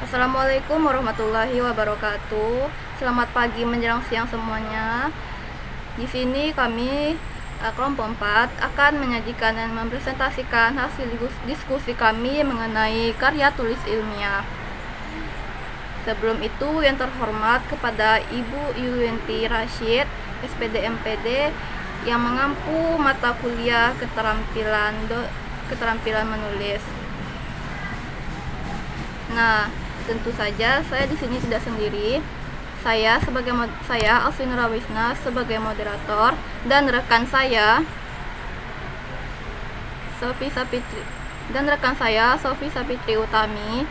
Assalamualaikum warahmatullahi wabarakatuh. Selamat pagi menjelang siang semuanya. Di sini kami kelompok 4 akan menyajikan dan mempresentasikan hasil diskusi kami mengenai karya tulis ilmiah. Sebelum itu, yang terhormat kepada Ibu Yulianti Rashid, SPD MPD, yang mengampu mata kuliah keterampilan menulis. Nah, tentu saja saya di sini tidak sendiri. Saya Alvin Rawisna sebagai moderator dan rekan saya Sofi Sapitri Utami,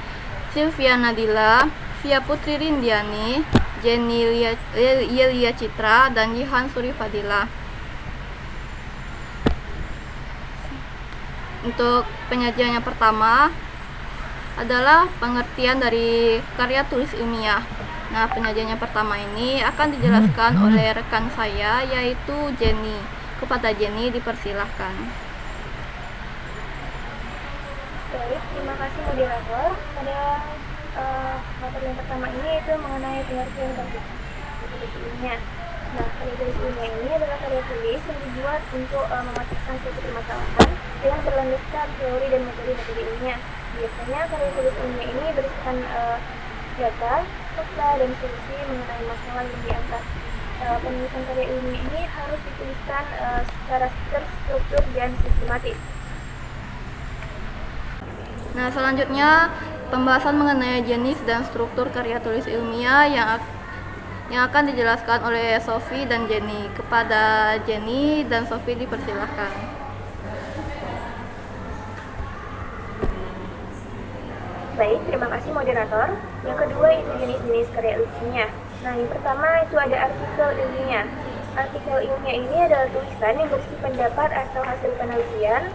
Sylvia Nadila, Via Putri Rindiani, Jenny Yelia Citra, dan Jihan Suri Fadila. Untuk penyajian yang pertama adalah pengertian dari karya tulis ilmiah. Nah, penyajian yang pertama ini akan dijelaskan oleh rekan saya, yaitu Jenny. Kepada Jenny dipersilahkan. Baik, terima kasih moderator. Pada materi yang pertama ini itu mengenai pengertian karya tulis ilmiah. Nah, karya tulis ilmiah ini adalah karya tulis yang dibuat untuk memecahkan suatu permasalahan dengan berlandaskan teori dan metode-metode ilmiah. Biasanya karya tulis ilmiah ini berisikan data, fakta, dan solusi mengenai masalah yang diangkat. Penulisan karya ilmiah ini harus dituliskan secara terstruktur dan sistematis. Nah, selanjutnya pembahasan mengenai jenis dan struktur karya tulis ilmiah yang akan dijelaskan oleh Sofi dan Jenny. Kepada Jenny dan Sofi dipersilahkan. Baik, terima kasih moderator. Yang kedua itu jenis-jenis karya ilmiah. Nah, yang pertama itu ada artikel ilmiah. Artikel ilmiah ini adalah tulisan yang berisi pendapat atau hasil penelitian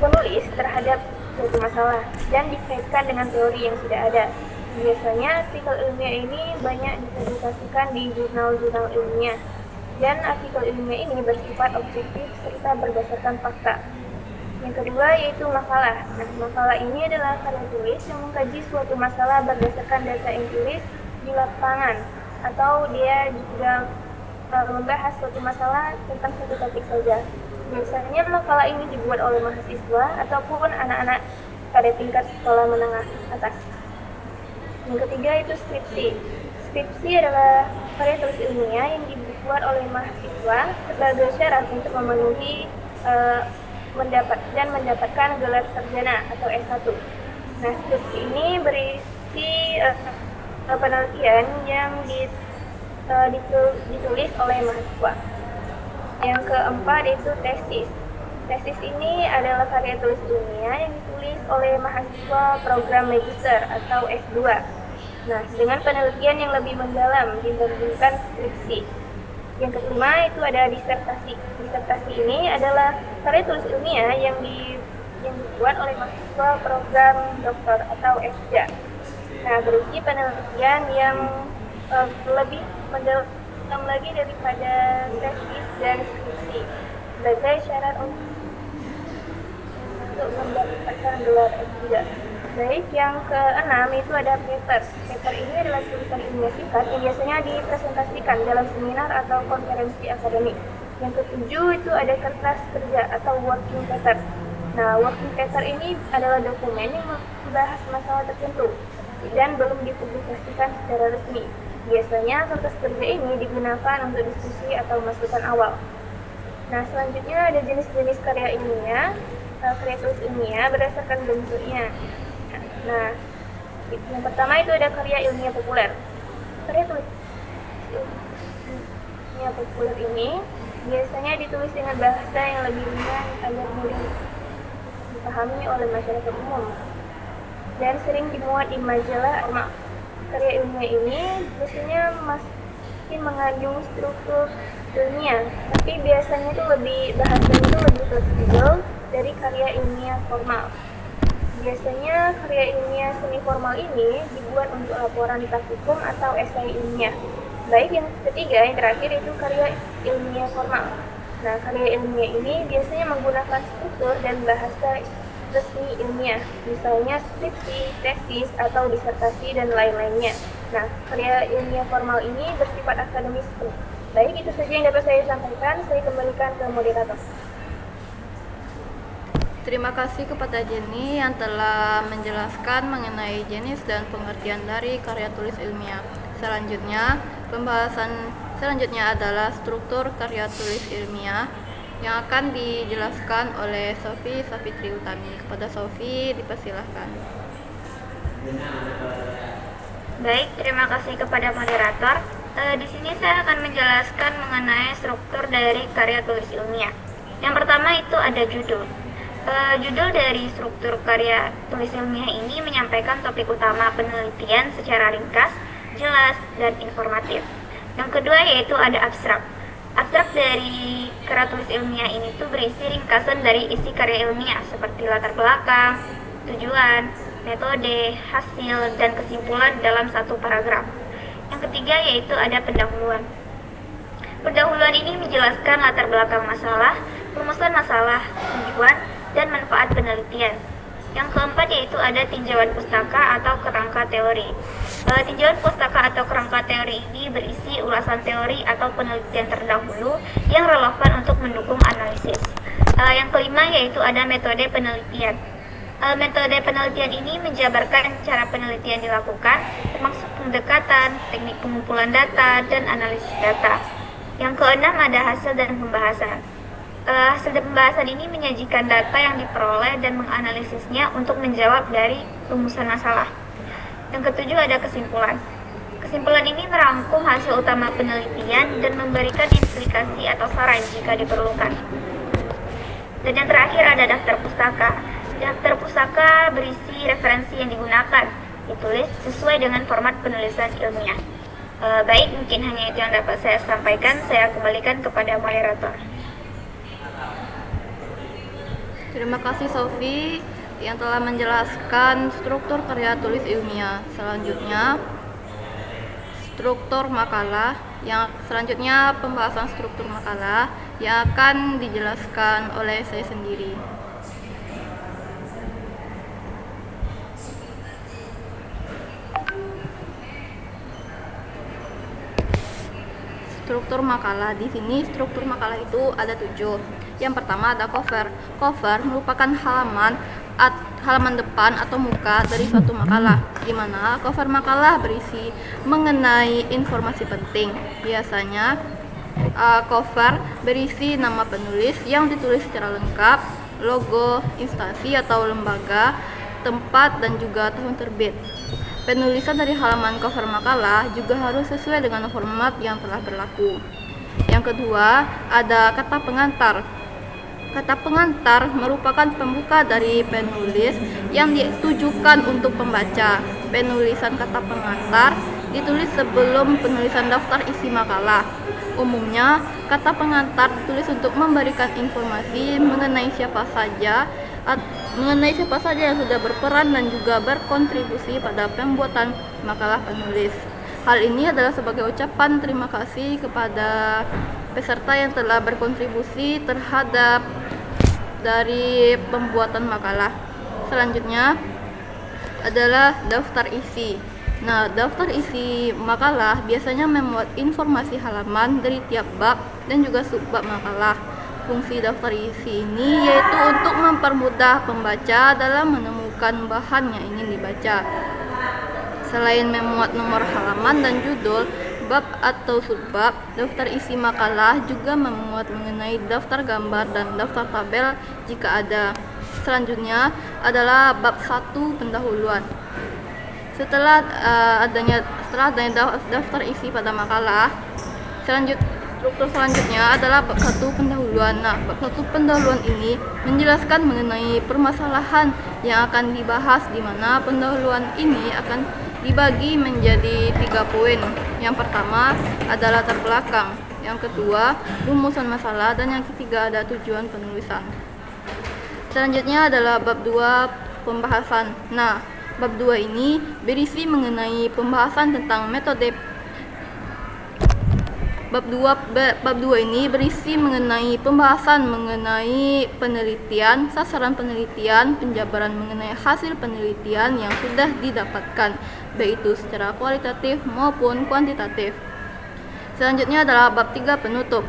penulis terhadap suatu masalah dan dikaitkan dengan teori yang sudah ada. Biasanya artikel ilmiah ini banyak dipublikasikan di jurnal-jurnal ilmiah, dan artikel ilmiah ini bersifat objektif serta berdasarkan fakta. Yang kedua yaitu makalah. Nah, makalah ini adalah karya tulis yang mengkaji suatu masalah berdasarkan data empiris di lapangan, atau dia juga membahas suatu masalah tentang satu topik saja. Biasanya makalah ini dibuat oleh mahasiswa ataupun anak-anak pada tingkat sekolah menengah atas. Yang ketiga itu skripsi. Skripsi adalah karya tulis ilmiah yang dibuat oleh mahasiswa sebagai syarat untuk memenuhi mendapatkan gelar sarjana atau S1. Nah, skripsi ini berisi penelitian yang ditulis oleh mahasiswa. Yang keempat itu tesis. Tesis ini adalah karya tulis ilmiah yang ditulis oleh mahasiswa program magister atau S2. Nah, dengan penelitian yang lebih mendalam dibandingkan skripsi. Yang kelima itu ada disertasi. Disertasi ini adalah karya tulis ilmiah yang dibuat oleh mahasiswa program doktor atau S3. Nah, berisi penelitian yang lebih mendalam lagi daripada tesis dan skripsi sebagai syarat untuk mendapatkan gelar S3. Baik, yang keenam itu ada paper. Paper ini adalah tulisan ilmiah singkat yang biasanya dipresentasikan dalam seminar atau konferensi akademik. Yang ketujuh itu ada kertas kerja atau working paper. Nah, working paper ini adalah dokumen yang membahas masalah tertentu dan belum dipublikasikan secara resmi. Biasanya kertas kerja ini digunakan untuk diskusi atau masukan awal. Nah, selanjutnya ada jenis-jenis karya ilmiah, karya tulis ilmiah berdasarkan bentuknya. Nah, yang pertama itu ada karya ilmiah populer. Karya tulis ilmiah populer ini biasanya ditulis dengan bahasa yang lebih ringan agar mudah dipahami oleh masyarakat umum dan sering dimuat di majalah. Karya ilmiah ini biasanya masih mengandung struktur ilmiah, tapi biasanya bahasanya itu lebih fleksibel dari karya ilmiah formal. Biasanya karya ilmiah semi formal ini dibuat untuk laporan praktikum atau esai ilmiah. Baik, yang ketiga, yang terakhir itu karya ilmiah formal. Nah, karya ilmiah ini biasanya menggunakan struktur dan bahasa resmi ilmiah, misalnya skripsi, tesis, atau disertasi, dan lain-lainnya. Nah, karya ilmiah formal ini bersifat akademis. Baik, itu saja yang dapat saya sampaikan. Saya kembalikan ke moderator. Terima kasih kepada Jenny yang telah menjelaskan mengenai jenis dan pengertian dari karya tulis ilmiah. Pembahasan selanjutnya adalah struktur karya tulis ilmiah yang akan dijelaskan oleh Sofi Safitri Utami. Kepada Sofi, dipersilahkan. Baik, terima kasih kepada moderator. Di sini saya akan menjelaskan mengenai struktur dari karya tulis ilmiah. Yang pertama itu ada judul. Judul dari struktur karya tulis ilmiah ini menyampaikan topik utama penelitian secara ringkas, jelas, dan informatif. Yang kedua yaitu ada abstrak. Abstrak dari karya tulis ilmiah ini tuh berisi ringkasan dari isi karya ilmiah seperti latar belakang, tujuan, metode, hasil, dan kesimpulan dalam satu paragraf. Yang ketiga yaitu ada pendahuluan. Pendahuluan ini menjelaskan latar belakang masalah, rumusan masalah, tujuan, dan manfaat penelitian. Yang keempat yaitu ada tinjauan pustaka atau kerangka teori. Tinjauan pustaka atau kerangka teori ini berisi ulasan teori atau penelitian terdahulu yang relevan untuk mendukung analisis. Yang kelima yaitu ada metode penelitian. Metode penelitian ini menjabarkan cara penelitian dilakukan, termasuk pendekatan, teknik pengumpulan data, dan analisis data. Yang keenam ada hasil dan pembahasan. Hasil dan pembahasan ini menyajikan data yang diperoleh dan menganalisisnya untuk menjawab dari rumusan masalah. Yang ketujuh ada kesimpulan. Kesimpulan ini merangkum hasil utama penelitian dan memberikan implikasi atau saran jika diperlukan. Dan yang terakhir ada daftar pustaka. Daftar pustaka berisi referensi yang digunakan, ditulis sesuai dengan format penulisan ilmiah. Baik, mungkin hanya itu yang dapat saya sampaikan. Saya kembalikan kepada moderator. Terima kasih Sofi yang telah menjelaskan struktur karya tulis ilmiah. Selanjutnya, struktur makalah. Yang selanjutnya pembahasan struktur makalah yang akan dijelaskan oleh saya sendiri. Struktur makalah. Di sini struktur makalah itu ada 7. Yang pertama ada cover. Cover merupakan halaman depan atau muka dari suatu makalah, di mana cover makalah berisi mengenai informasi penting. Biasanya cover berisi nama penulis yang ditulis secara lengkap, logo instansi atau lembaga, tempat, dan juga tahun terbit. Penulisan dari halaman cover makalah juga harus sesuai dengan format yang telah berlaku. Yang kedua, ada kata pengantar. Kata pengantar merupakan pembuka dari penulis yang ditujukan untuk pembaca. Penulisan kata pengantar ditulis sebelum penulisan daftar isi makalah. Umumnya, kata pengantar ditulis untuk memberikan informasi mengenai siapa saja yang sudah berperan dan juga berkontribusi pada pembuatan makalah penulis. Hal ini adalah sebagai ucapan terima kasih kepada peserta yang telah berkontribusi terhadap dari pembuatan makalah. Selanjutnya adalah daftar isi. Nah, daftar isi makalah biasanya memuat informasi halaman dari tiap bab dan juga subbab makalah. Fungsi daftar isi ini yaitu untuk mempermudah pembaca dalam menemukan bahan yang ingin dibaca. Selain memuat nomor halaman dan judul bab atau subbab, daftar isi makalah juga memuat mengenai daftar gambar dan daftar tabel jika ada. Selanjutnya adalah bab 1 pendahuluan. Setelah adanya daftar isi pada makalah, struktur selanjutnya adalah bab 1 pendahuluan. Nah, bab 1 pendahuluan ini menjelaskan mengenai permasalahan yang akan dibahas, di mana pendahuluan ini akan dibagi menjadi 3 poin. Yang pertama adalah latar belakang, yang kedua rumusan masalah, dan yang ketiga ada tujuan penulisan. Selanjutnya adalah bab 2 pembahasan. Nah, bab 2 ini berisi mengenai pembahasan tentang Bab 2 ini berisi mengenai pembahasan mengenai penelitian, sasaran penelitian, penjabaran mengenai hasil penelitian yang sudah didapatkan, baik itu secara kualitatif maupun kuantitatif. Selanjutnya adalah bab 3 penutup.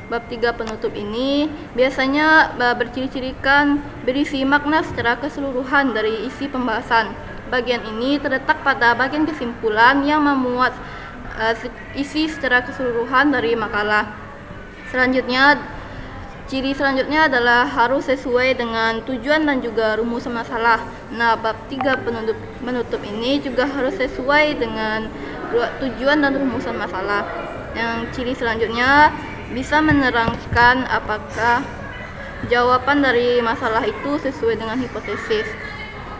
Bab 3 penutup ini biasanya berciri-cirikan berisi makna secara keseluruhan dari isi pembahasan. Bagian ini terletak pada bagian kesimpulan yang memuat isi secara keseluruhan dari makalah. Ciri selanjutnya adalah harus sesuai dengan tujuan dan juga rumusan masalah. Nah, bab 3 penutup ini juga harus sesuai dengan tujuan dan rumusan masalah. Yang ciri selanjutnya bisa menerangkan apakah jawaban dari masalah itu sesuai dengan hipotesis.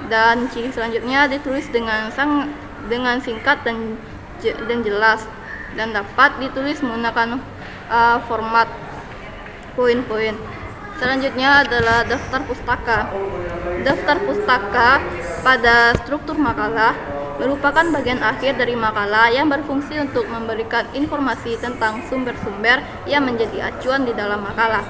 Dan ciri selanjutnya ditulis dengan singkat dan jelas dan dapat ditulis menggunakan format poin-poin. Selanjutnya adalah daftar pustaka. Daftar pustaka pada struktur makalah merupakan bagian akhir dari makalah yang berfungsi untuk memberikan informasi tentang sumber-sumber yang menjadi acuan di dalam makalah.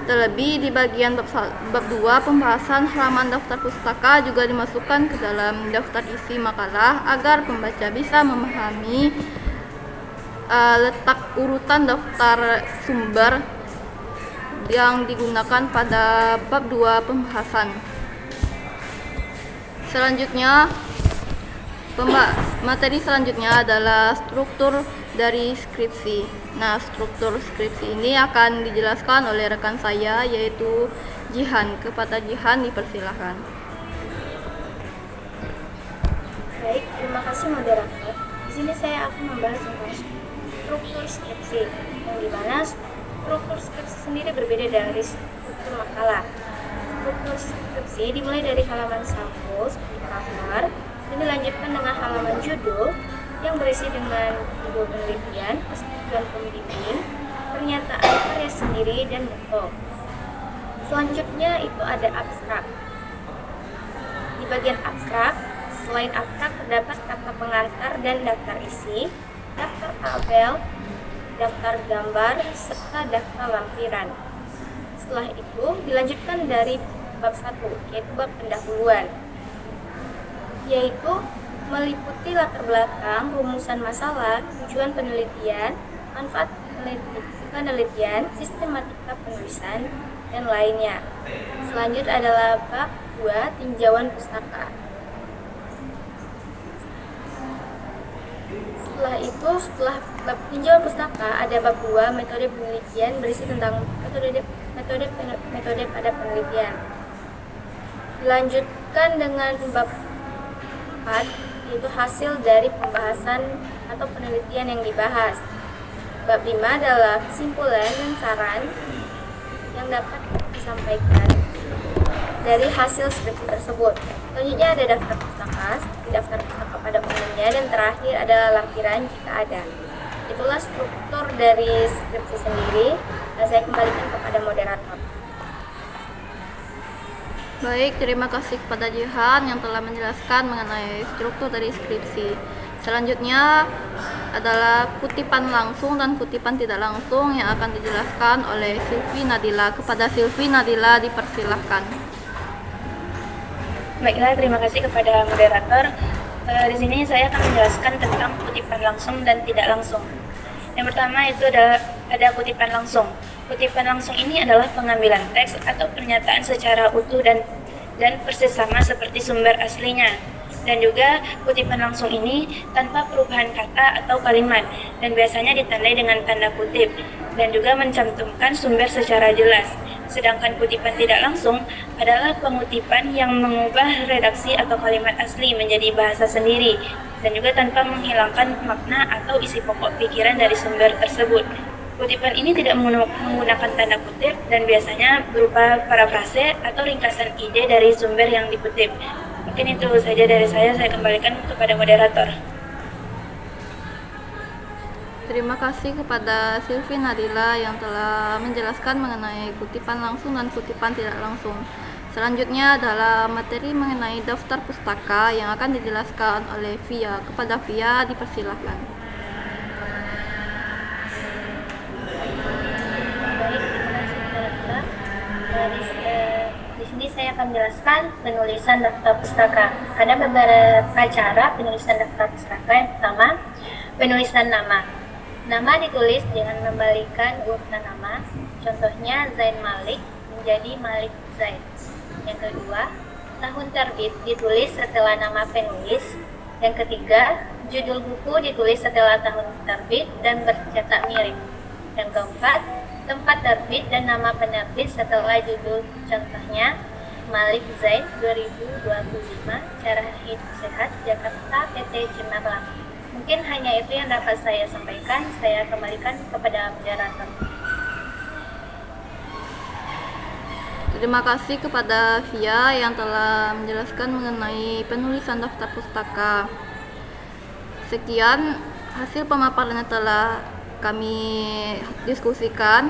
Terlebih di bagian bab 2 pembahasan halaman daftar pustaka juga dimasukkan ke dalam daftar isi makalah agar pembaca bisa memahami letak urutan daftar sumber yang digunakan pada bab 2 pembahasan. Selanjutnya, materi selanjutnya adalah struktur dari skripsi. Nah, struktur skripsi ini akan dijelaskan oleh rekan saya, yaitu Jihan. Kepada Jihan dipersilahkan. Baik, terima kasih moderator. Di sini saya akan membahas tentang struktur skripsi, yang dimana struktur skripsi sendiri berbeda dari struktur makalah. Struktur skripsi dimulai dari halaman sampul seperti cover dan dilanjutkan dengan halaman judul yang berisi dengan judul penelitian, persetujuan pembimbing, pernyataan karya sendiri, dan motto. Selanjutnya itu ada abstrak. Di bagian abstrak, selain abstrak terdapat kata pengantar dan daftar isi, daftar tabel, daftar gambar, serta daftar lampiran. Setelah itu dilanjutkan dari bab 1, yaitu bab pendahuluan, yaitu meliputi latar belakang, rumusan masalah, tujuan penelitian, manfaat penelitian, sistematika penulisan, dan lainnya. Selanjutnya adalah bab 2, tinjauan pustaka. Setelah bab tinjauan pustaka, ada bab 2, metode penelitian, berisi tentang metode pada penelitian. Dilanjutkan dengan bab 4, yaitu hasil dari pembahasan atau penelitian yang dibahas. Bab 5 adalah kesimpulan dan saran yang dapat disampaikan dari hasil skripsi tersebut. Selanjutnya ada daftar pustaka pada umumnya, dan terakhir adalah lampiran jika ada. Itulah struktur dari skripsi sendiri. Saya kembalikan kepada moderator. Baik, terima kasih kepada Jihan yang telah menjelaskan mengenai struktur dari skripsi. Selanjutnya adalah kutipan langsung dan kutipan tidak langsung yang akan dijelaskan oleh Silvi Nadila. Kepada Silvi Nadila dipersilahkan. Baiklah, terima kasih kepada moderator. Di sini saya akan menjelaskan tentang kutipan langsung dan tidak langsung. Yang pertama itu ada kutipan langsung. Kutipan langsung ini adalah pengambilan teks atau pernyataan secara utuh dan persis sama seperti sumber aslinya. Dan juga kutipan langsung ini tanpa perubahan kata atau kalimat dan biasanya ditandai dengan tanda kutip dan juga mencantumkan sumber secara jelas. Sedangkan kutipan tidak langsung adalah pengutipan yang mengubah redaksi atau kalimat asli menjadi bahasa sendiri dan juga tanpa menghilangkan makna atau isi pokok pikiran dari sumber tersebut. Kutipan ini tidak menggunakan tanda kutip dan biasanya berupa parafrase atau ringkasan ide dari sumber yang dikutip. Mungkin itu saja dari saya kembalikan kepada moderator. Terima kasih kepada Silvi Nadila yang telah menjelaskan mengenai kutipan langsung dan kutipan tidak langsung. Selanjutnya adalah materi mengenai daftar pustaka yang akan dijelaskan oleh Via. Kepada Via dipersilahkan. Di sini saya akan menjelaskan penulisan daftar pustaka. Ada beberapa cara penulisan daftar pustaka. Yang pertama, penulisan nama. Nama ditulis dengan membalikan urutan nama. Contohnya Zain Malik menjadi Malik Zain. Yang kedua, tahun terbit ditulis setelah nama penulis. Yang ketiga, judul buku ditulis setelah tahun terbit dan bercetak mirip. Yang keempat, tempat terbit dan nama penerbit setelah judul. Contohnya, Malik Zain 2025, Cara Hidup Sehat, Jakarta, PT Cemerlang. Mungkin hanya itu yang dapat saya sampaikan. Saya kembalikan kepada moderator. Terima kasih kepada Via yang telah menjelaskan mengenai penulisan daftar pustaka. Sekian hasil pemaparan yang telah kami diskusikan.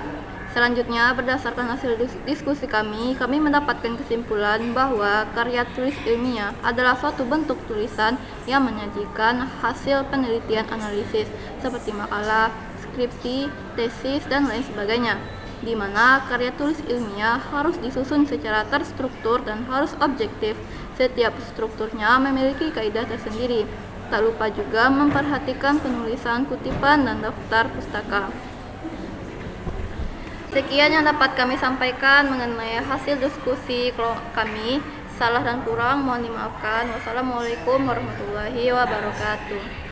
Selanjutnya, berdasarkan hasil diskusi kami mendapatkan kesimpulan bahwa karya tulis ilmiah adalah suatu bentuk tulisan yang menyajikan hasil penelitian analisis seperti makalah, skripsi, tesis, dan lain sebagainya, di mana karya tulis ilmiah harus disusun secara terstruktur dan harus objektif. Setiap strukturnya memiliki kaidah tersendiri. Tak lupa juga memperhatikan penulisan kutipan dan daftar pustaka. Sekian yang dapat kami sampaikan mengenai hasil diskusi kami. Salah dan kurang mohon dimaafkan. Wassalamualaikum warahmatullahi wabarakatuh.